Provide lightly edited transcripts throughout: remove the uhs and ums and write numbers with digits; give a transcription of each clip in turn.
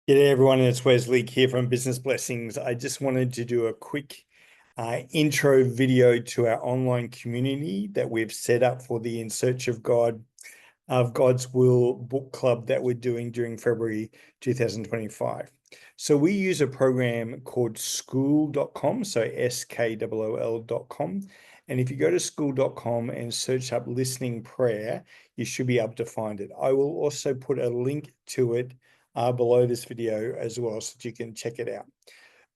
G'day everyone, it's Wesley here from Business Blessings. I just wanted to do a quick intro video to our online community that we've set up for the In Search of God, of God's Will book club that we're doing during February 2025. So we use a program called school.com, so SKOOL.com. And if you go to school.com and search up listening prayer, you should be able to find it. I will also put a link to it below this video as well, so that you can check it out.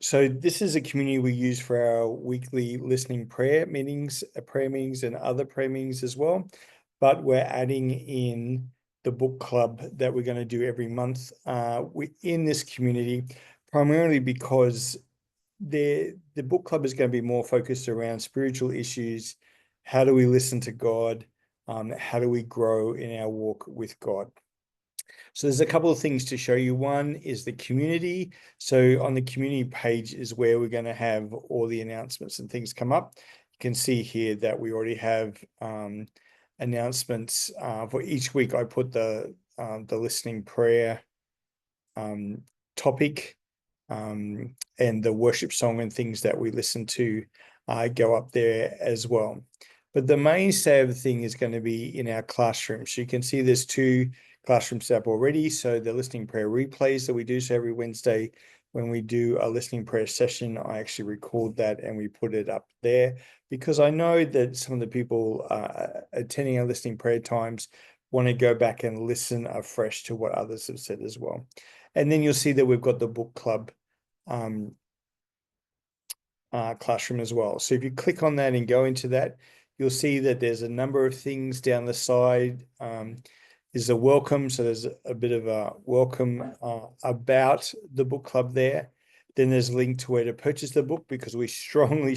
So this is a community we use for our weekly listening prayer meetings and other prayer meetings as well. But we're adding in the book club that we're going to do every month in this community, primarily because the book club is going to be more focused around spiritual issues. How do we listen to God? How do we grow in our walk with God? So there's a couple of things to show you. One is the community. So on the community page is where we're going to have all the announcements and things come up. You can see here that we already have announcements for each week. I put the listening prayer topic and the worship song and things that we listen to go up there as well. But the mainstay of the thing is going to be in our classroom. So you can see there's two classrooms set up already. So the listening prayer replays that we do. So every Wednesday when we do a listening prayer session, I actually record that and we put it up there, because I know that some of the people attending our listening prayer times want to go back and listen afresh to what others have said as well. And then you'll see that we've got the book club classroom as well. So if you click on that and go into that, you'll see that there's a number of things down the side. Is a welcome. So there's a bit of a welcome about the book club there. Then there's a link to where to purchase the book, because we strongly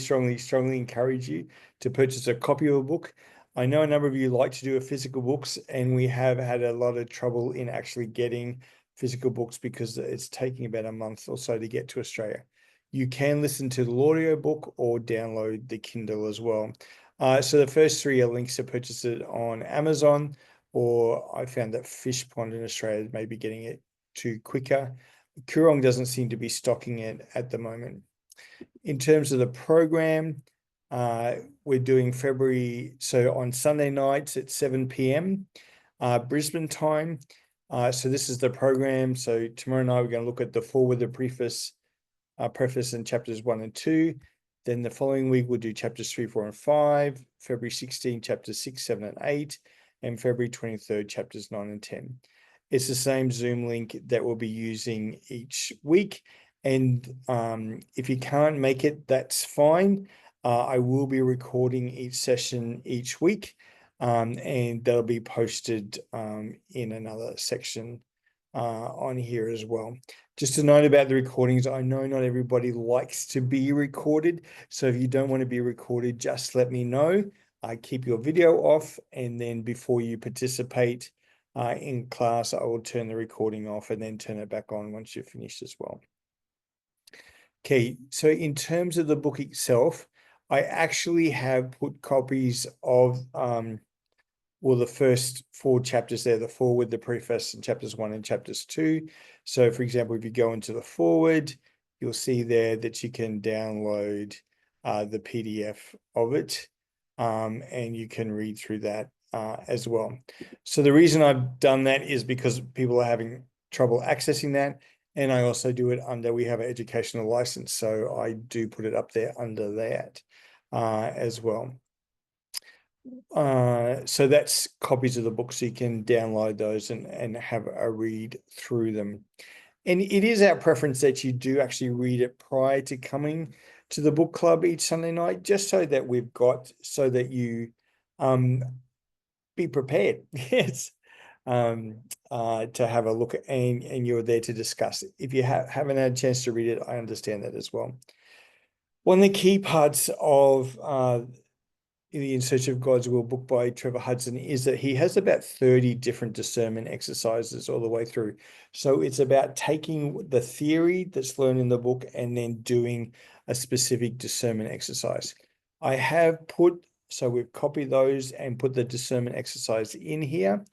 encourage you to purchase a copy of a book. I know a number of you like to do physical books, and we have had a lot of trouble in actually getting physical books because it's taking about a month or so to get to Australia. You can listen to the audio book or download the Kindle as well. So the first three are links to purchase it on Amazon, or I found that Fish Pond in Australia may be getting it too quicker. Kurong doesn't seem to be stocking it at the moment. In terms of the program, we're doing February, so on Sunday nights at 7 p.m. Brisbane time. So this is the program. So tomorrow night we're going to look at the foreword, the preface in chapters 1 and 2. Then the following week we'll do chapters 3, 4, and 5. February 16, chapters 6, 7, and 8. And February 23rd, chapters 9 and 10. It's the same Zoom link that we'll be using each week. And if you can't make it, that's fine. I will be recording each session each week, and they'll be posted in another section on here as well. Just a note about the recordings. I know not everybody likes to be recorded. So if you don't want to be recorded, just let me know. Keep your video off, and then before you participate in class, I will turn the recording off and then turn it back on once you're finished as well. Okay, so in terms of the book itself, I actually have put copies of the first 4 chapters there, the foreword, the preface, and chapters 1 and chapters 2. So for example, if you go into the foreword, you'll see there that you can download the PDF of it. And you can read through that as well. So the reason I've done that is because people are having trouble accessing that. And I also do it under, we have an educational license. So I do put it up there under that as well. So that's copies of the book, so you can download those and have a read through them. And it is our preference that you do actually read it prior to coming to the book club each Sunday night, just so that so that you be prepared. Yes. To have a look, and you're there to discuss it. If you haven't had a chance to read it, I understand that as well. One of the key parts of the In Search of God's Will book by Trevor Hudson is that he has about 30 different discernment exercises all the way through. So it's about taking the theory that's learned in the book and then doing a specific discernment exercise. So we've copied those and put the discernment exercise in here.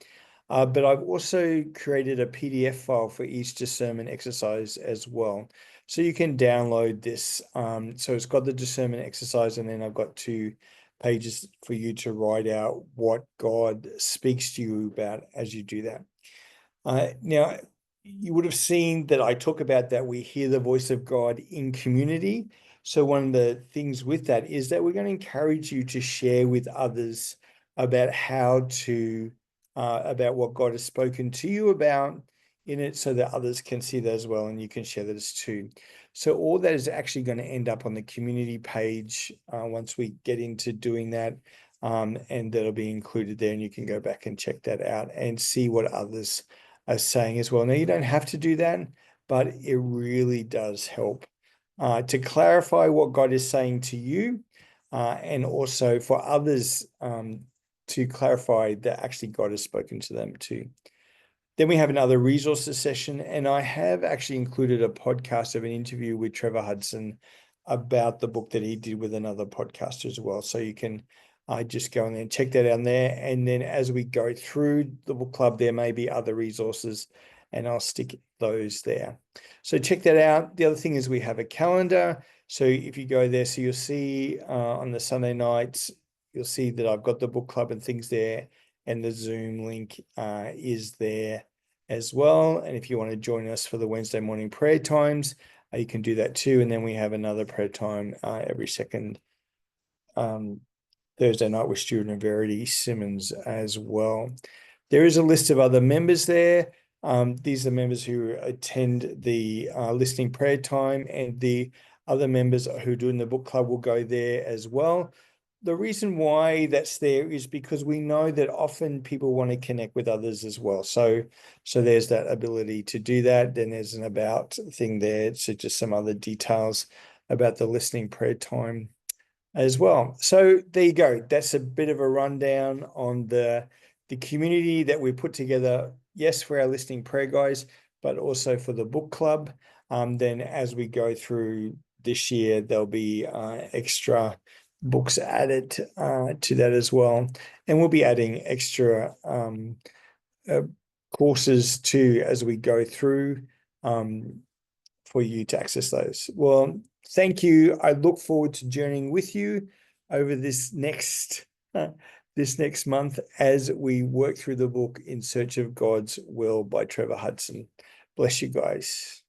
But I've also created a PDF file for each discernment exercise as well. So you can download this. So it's got the discernment exercise, and then I've got 2 pages for you to write out what God speaks to you about as you do that. Now, you would have seen that I talk about that we hear the voice of God in community. So one of the things with that is that we're going to encourage you to share with others about about what God has spoken to you about in it, so that others can see that as well, and you can share that as too. So all that is actually going to end up on the community page once we get into doing that. And that'll be included there, and you can go back and check that out and see what others are saying as well. Now, you don't have to do that, but it really does help to clarify what God is saying to you, and also for others to clarify that actually God has spoken to them too. Then we have another resources session, and I have actually included a podcast of an interview with Trevor Hudson about the book that he did with another podcaster as well. So you can just go in there and check that out there. And then as we go through the book club, there may be other resources, and I'll stick those there. So check that out. The other thing is we have a calendar. So if you go there, so you'll see on the Sunday nights, you'll see that I've got the book club and things there, and the Zoom link is there as well. And if you want to join us for the Wednesday morning prayer times, you can do that too. And then we have another prayer time every second Thursday night with Stuart and Verity Simmons as well. There is a list of other members there. These are members who attend the listening prayer time, and the other members who are doing the book club will go there as well. The reason why that's there is because we know that often people want to connect with others as well. So there's that ability to do that. Then there's an about thing there. So just some other details about the listening prayer time as well. So there you go. That's a bit of a rundown on the community that we put together. Yes, for our listening prayer guys, but also for the book club. Then as we go through this year, there'll be extra books added to that as well. And we'll be adding extra courses too as we go through for you to access those. Well, thank you. I look forward to journeying with you over this next month as we work through the book In Search of God's Will by Trevor Hudson. Bless you guys.